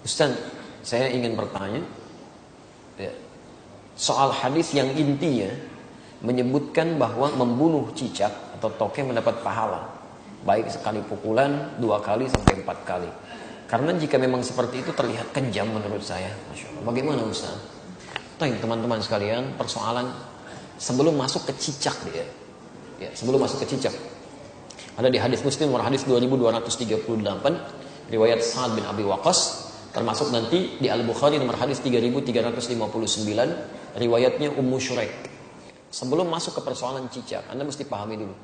Ustaz, saya ingin bertanya ya, soal hadis yang intinya menyebutkan bahwa membunuh cicak atau toke mendapat pahala, baik sekali pukulan, 2 kali sampai 4 kali. Karena jika memang seperti itu terlihat kejam menurut saya. Masya Allah. Bagaimana Ustaz? Teman-teman sekalian, persoalan sebelum masuk ke cicak dia. Ya, sebelum masuk ke cicak. Ada di hadis Muslim nomor hadis 2238 riwayat Sa'ad bin Abi Waqqas, termasuk nanti di Al-Bukhari nomor hadis 3359 riwayatnya Ummu Syuraik. Sebelum masuk ke persoalan cicak, Anda mesti pahami dulu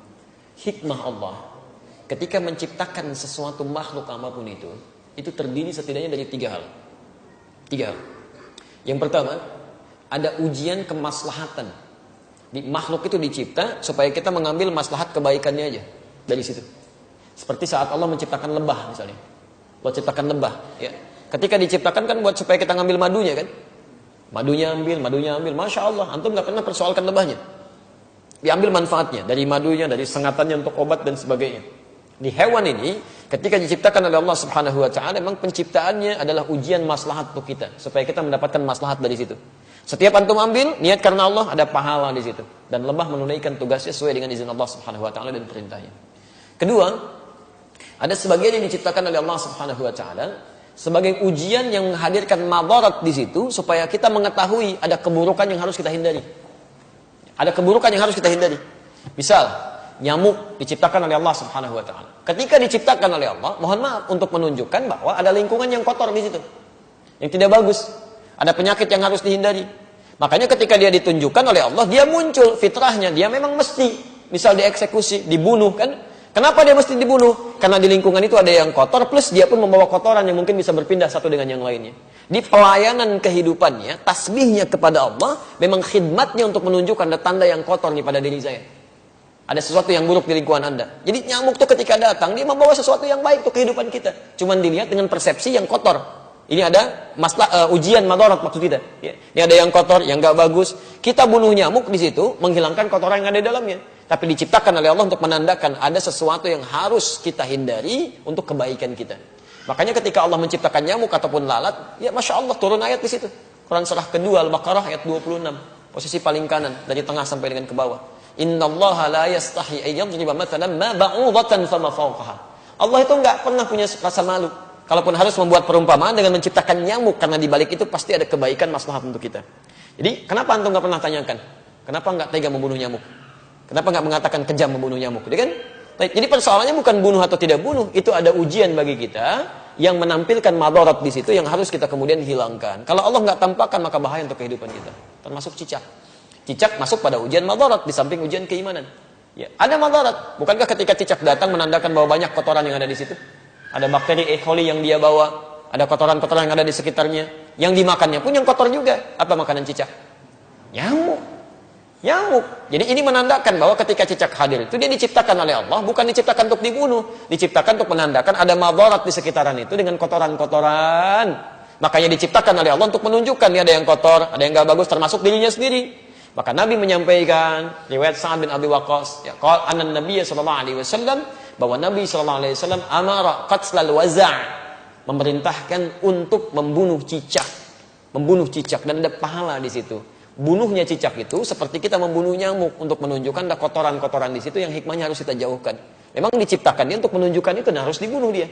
hikmah Allah ketika menciptakan sesuatu makhluk apapun itu terdiri setidaknya dari 3 hal. 3 hal. Yang pertama, ada ujian kemaslahatan. Di makhluk itu dicipta supaya kita mengambil maslahat kebaikannya aja dari situ. Seperti saat Allah menciptakan lebah misalnya. Allah ciptakan lebah, ya. Ketika diciptakan kan buat supaya kita ngambil madunya kan. Madunya ambil. Masya Allah, antum gak pernah persoalkan lebahnya. Diambil manfaatnya, dari madunya, dari sengatannya untuk obat dan sebagainya. Di hewan ini, ketika diciptakan oleh Allah Subhanahu Wa Taala, memang penciptaannya adalah ujian maslahat untuk kita, supaya kita mendapatkan maslahat dari situ. Setiap antum ambil, niat karena Allah, ada pahala di situ. Dan lebah menunaikan tugasnya sesuai dengan izin Allah Subhanahu Wa Taala dan perintahnya. Kedua, ada sebagian yang diciptakan oleh Allah Subhanahu Wa Taala sebagai ujian yang menghadirkan madarat di situ, supaya kita mengetahui ada keburukan yang harus kita hindari. Ada keburukan yang harus kita hindari. Misal, nyamuk diciptakan oleh Allah Subhanahu Wa Taala. Ketika diciptakan oleh Allah, mohon maaf untuk menunjukkan bahwa ada lingkungan yang kotor di situ, yang tidak bagus. Ada penyakit yang harus dihindari. Makanya ketika dia ditunjukkan oleh Allah, dia muncul fitrahnya, dia memang mesti, misal dieksekusi, dibunuh kan? Kenapa dia mesti dibunuh? Karena di lingkungan itu ada yang kotor, plus dia pun membawa kotoran yang mungkin bisa berpindah satu dengan yang lainnya. Di pelayanan kehidupannya, tasbihnya kepada Allah, memang khidmatnya untuk menunjukkan ada tanda yang kotor nih pada diri saya. Ada sesuatu yang buruk di lingkungan Anda. Jadi nyamuk tuh ketika datang, dia membawa sesuatu yang baik untuk kehidupan kita. Cuman dilihat dengan persepsi yang kotor. Ini ada ujian madarat maksud kita. Ya. Ini ada yang kotor, yang gak bagus. Kita bunuh nyamuk di situ, menghilangkan kotoran yang ada di dalamnya. Tapi diciptakan oleh Allah untuk menandakan ada sesuatu yang harus kita hindari untuk kebaikan kita. Makanya ketika Allah menciptakan nyamuk ataupun lalat, ya Masya Allah turun ayat di situ. Quran surah kedua Al-Baqarah ayat 26. Posisi paling kanan, dari tengah sampai dengan ke bawah. Innallaha la yastahi ayyadriba mathalan ma ba'udatan fama fawqaha. Allah itu enggak pernah punya rasa malu. Kalaupun harus membuat perumpamaan dengan menciptakan nyamuk, karena di balik itu pasti ada kebaikan maslahat untuk kita. Jadi, kenapa antum enggak pernah tanyakan? Kenapa enggak tega membunuh nyamuk? Kenapa enggak mengatakan kejam membunuh nyamuk? Jadi kan? Jadi persoalannya bukan bunuh atau tidak bunuh, itu ada ujian bagi kita yang menampilkan madarat di situ yang harus kita kemudian hilangkan. Kalau Allah enggak tampakkan, maka bahaya untuk kehidupan kita. Termasuk cicak. Cicak masuk pada ujian madarat di samping ujian keimanan. Ya, ada madarat. Bukankah ketika cicak datang menandakan bahwa banyak kotoran yang ada di situ? Ada bakteri E. coli yang dia bawa, ada kotoran-kotoran yang ada di sekitarnya. Yang dimakannya pun yang kotor juga. Apa makanan cicak? Nyamuk. Jadi ini menandakan bahwa ketika cicak hadir itu dia diciptakan oleh Allah, bukan diciptakan untuk dibunuh, diciptakan untuk menandakan ada madarat di sekitaran itu dengan kotoran-kotoran. Makanya diciptakan oleh Allah untuk menunjukkan ini ada yang kotor, ada yang gak bagus, termasuk dirinya sendiri. Maka Nabi menyampaikan riwayat Sa'ad bin Abi Waqqas, ya, qala anna Nabiy sallallahu alaihi wasallam, bahwa Nabi sallallahu alaihi wasallam amara qatlal waza', memerintahkan untuk membunuh cicak dan ada pahala di situ. Bunuhnya cicak itu seperti kita membunuh nyamuk untuk menunjukkan ada kotoran-kotoran di situ yang hikmahnya harus kita jauhkan. Memang diciptakan dia untuk menunjukkan itu, dan harus dibunuh dia.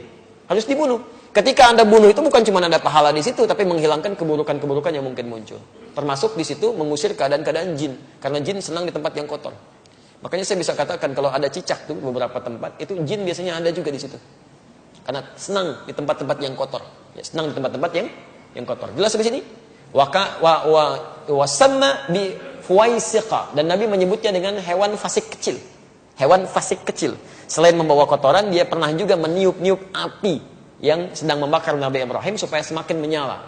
Harus dibunuh. Ketika Anda bunuh itu bukan cuma ada pahala di situ, tapi menghilangkan keburukan-keburukan yang mungkin muncul. Termasuk di situ mengusir keadaan-keadaan jin, karena jin senang di tempat yang kotor. Makanya saya bisa katakan kalau ada cicak tuh beberapa tempat, itu jin biasanya ada juga di situ. Karena senang di tempat-tempat yang kotor. Ya, senang di tempat-tempat yang kotor. Jelas di sini? Wasamma bi fuwaisiqa, dan Nabi menyebutnya dengan hewan fasik kecil. Hewan fasik kecil. Selain membawa kotoran, dia pernah juga meniup-niup api yang sedang membakar Nabi Ibrahim supaya semakin menyala.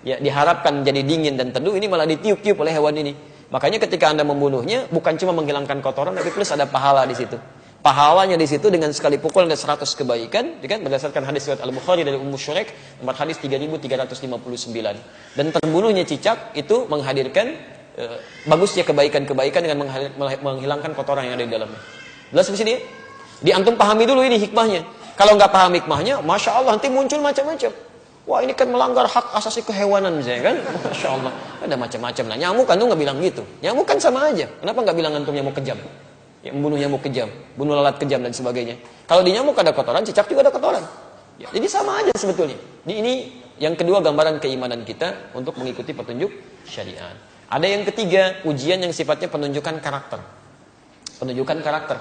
Ya, diharapkan jadi dingin dan teduh, ini malah ditiup-tiup oleh hewan ini. Makanya ketika Anda membunuhnya, bukan cuma menghilangkan kotoran, tapi plus ada pahala di situ. Pahalanya di situ dengan sekali pukul ada 100 kebaikan, kan? Berdasarkan hadis riwayat Al-Bukhari dari Ummu Syuraik, nomor hadis 3359. Dan terbunuhnya cicak itu menghadirkan bagusnya kebaikan-kebaikan dengan menghilangkan kotoran yang ada di dalamnya. Jelas di sini? Di antum pahami dulu ini hikmahnya. Kalau nggak paham hikmahnya, Masya Allah nanti muncul macam-macam. Wah ini kan melanggar hak asasi kehewanan misalnya kan. Masya Allah. Ada macam-macam. Nah nyamuk antum nggak bilang gitu. Nyamuk kan sama aja. Kenapa nggak bilang antum nyamuk kejam? Ya, membunuh nyamuk kejam, bunuh lalat kejam dan sebagainya. Kalau di nyamuk ada kotoran, cicak juga ada kotoran. Ya, jadi sama aja sebetulnya. Ini yang kedua gambaran keimanan kita untuk mengikuti petunjuk syariat. Ada yang ketiga, ujian yang sifatnya penunjukan karakter. Penunjukan karakter.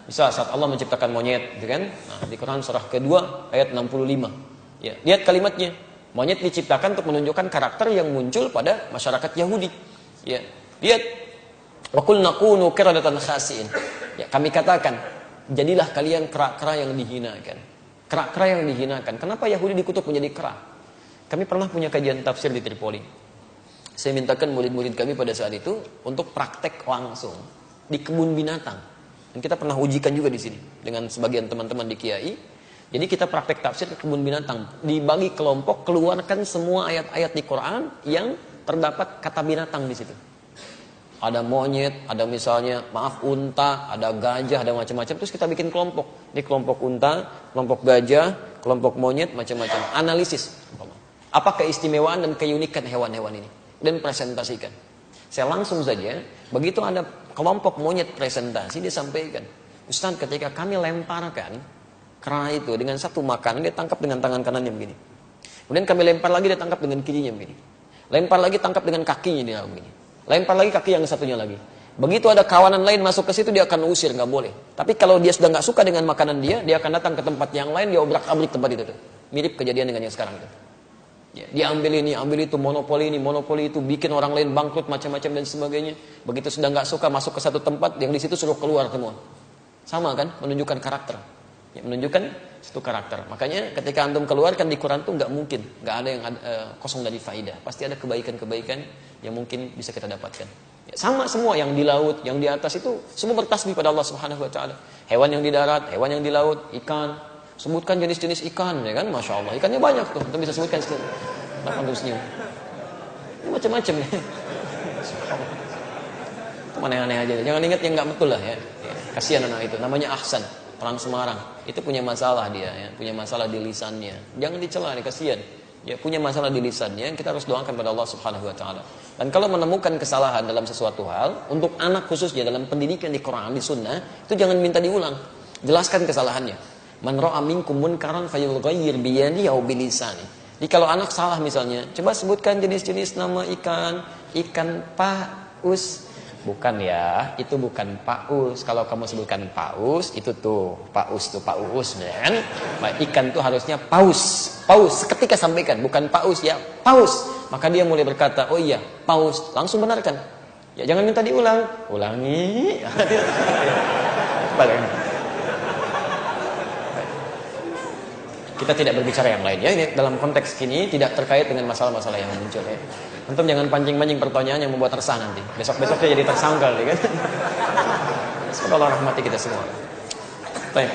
Misal saat Allah menciptakan monyet, gitu kan? Nah, di Quran surah kedua ayat 65. Ya, lihat kalimatnya. Monyet diciptakan untuk menunjukkan karakter yang muncul pada masyarakat Yahudi. Ya, lihat. Wa qulna kunu qiradatan khasiin. Ya, kami katakan, jadilah kalian kera-kera yang dihinakan. Kera-kera yang dihinakan. Kenapa Yahudi dikutuk menjadi kera? Kami pernah punya kajian tafsir di Tripoli. Saya mintakan murid-murid kami pada saat itu untuk praktek langsung di kebun binatang. Dan kita pernah ujikan juga di sini dengan sebagian teman-teman di Kiai. Jadi kita praktek tafsir ke kebun binatang. Dibagi kelompok, keluarkan semua ayat-ayat di Quran yang terdapat kata binatang di situ. Ada monyet, ada misalnya, unta, ada gajah, ada macam-macam. Terus kita bikin kelompok. Ini kelompok unta, kelompok gajah, kelompok monyet, macam-macam. Analisis. Apa keistimewaan dan keunikan hewan-hewan ini. Dan presentasikan. Saya langsung saja, begitu ada kelompok monyet presentasi, dia sampaikan. Ustaz, ketika kami lemparkan kera itu dengan satu makanan, dia tangkap dengan tangan kanannya begini. Kemudian kami lempar lagi, dia tangkap dengan kirinya begini. Lempar lagi, tangkap dengan kakinya dia begini. Lempar lagi kaki yang satunya lagi. Begitu ada kawanan lain masuk ke situ, dia akan usir, nggak boleh. Tapi kalau dia sudah nggak suka dengan makanan dia akan datang ke tempat yang lain, dia obrak-abrik tempat itu. Mirip kejadian dengan yang sekarang itu. Ya, dia ambil ini, ambil itu, monopoli ini, monopoli itu, bikin orang lain bangkrut macam-macam dan sebagainya. Begitu sudah nggak suka masuk ke satu tempat, yang di situ suruh keluar semua. Sama kan, menunjukkan karakter. Ya, menunjukkan satu karakter. Makanya ketika antum keluarkan di Quran itu nggak mungkin, nggak ada yang kosong dari faidah. Pasti ada kebaikan-kebaikan yang mungkin bisa kita dapatkan. Ya, sama semua yang di laut, yang di atas itu semua bertasbih pada Allah Subhanahu Wa Taala. Hewan yang di darat, hewan yang di laut, ikan. Sebutkan jenis-jenis ikan, ya kan? Masya Allah, ikannya banyak tuh. Antum bisa sebutkan sekali. Kenapa antum senyum? Ini macam-macam ya. Itu mana yang aneh aja. Jangan ingat yang nggak betul lah ya. Kasihan anak itu. Namanya Ahsan. Orang Semarang itu punya masalah dia ya, punya masalah di lisannya. Jangan dicela, kasihan. Ya, punya masalah di lisannya, kita harus doakan pada Allah Subhanahu Wa Taala. Dan kalau menemukan kesalahan dalam sesuatu hal, untuk anak khususnya dalam pendidikan di Quran, di Sunnah, itu jangan minta diulang. Jelaskan kesalahannya. Man ra'a minkum munkaran falyughayyir bi yadihi aw bi lisani. Jadi kalau anak salah misalnya, coba sebutkan jenis-jenis nama ikan paus. Bukan ya, itu bukan paus. Kalau kamu sebutkan paus, itu tuh paus kan? Nah, ikan tuh harusnya paus. Paus, seketika sampaikan, bukan paus ya, paus. Maka dia mulai berkata, oh iya, paus. Langsung benarkan. Ya jangan minta diulang. Ulangi. Kita tidak berbicara yang lain ya. Ini dalam konteks kini tidak terkait dengan masalah-masalah yang muncul ya. Antum jangan pancing-pancing pertanyaan yang membuat resah nanti. Besok-besoknya jadi tersangkal ya kan. Semoga Allah rahmati kita semua. Baik.